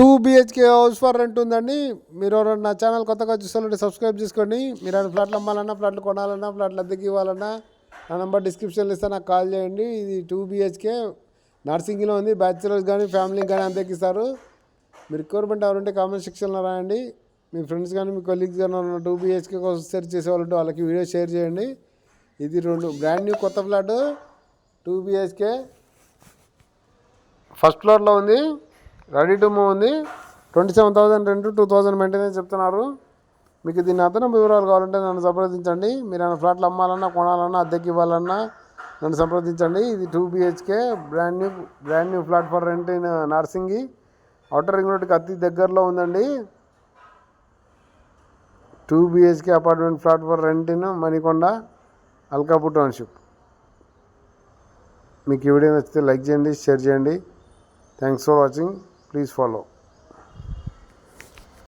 2 BHK house for rent ఉందండి. మీరు ఎవరైనా నా ఛానల్ కొత్తగా చూస్తారంటే సబ్స్క్రైబ్ చేసుకోండి. మీరు ఏమైనా ఫ్లాట్లు అమ్మాలన్నా, ఫ్లాట్లు కొనాలన్నా, ఫ్లాట్లు అద్దెకి ఇవ్వాలన్నా నా నెంబర్ డిస్క్రిప్షన్లో ఇస్తే నాకు కాల్ చేయండి. ఇది 2 BHK నర్సింగ్లో ఉంది. బ్యాచిలర్స్ కానీ ఫ్యామిలీకి కానీ అద్దెకి ఇస్తారు. మీరు రిక్వైర్మెంట్ ఎవరంటే కామెంట్ సెక్షన్లో రాయండి. మీ ఫ్రెండ్స్ కానీ మీ కొలీగ్స్ కానీ 2 BHK కోసం సెర్చ్ చేసేవాళ్ళు వాళ్ళకి వీడియో షేర్ చేయండి. ఇది బ్రాండ్ న్యూ కొత్త ఫ్లాట్ 2 BHK ఫస్ట్ ఫ్లోర్లో ఉంది. రెడీ టు మూవ్ ఉంది. 27,000 రెంట్, 2,000 మెయింటెనెన్స్ చెప్తున్నారు. మీకు దీని అదనపు వివరాలు కావాలంటే నన్ను సంప్రదించండి. మీరు ఏమైనా ఫ్లాట్లు అమ్మాలన్నా, కొనాలన్నా, అద్దెకి ఇవ్వాలన్నా నన్ను సంప్రదించండి. ఇది 2 BHK brand new flat for rent in Narsingi. Outer ring రోడ్కి అతి దగ్గరలో ఉందండి. 2 BHK apartment flat for rent in Manikonda, Alkapur township. మీకు ఈ వీడియో నచ్చితే లైక్ చేయండి, షేర్ చేయండి. Thanks for watching. Please follow.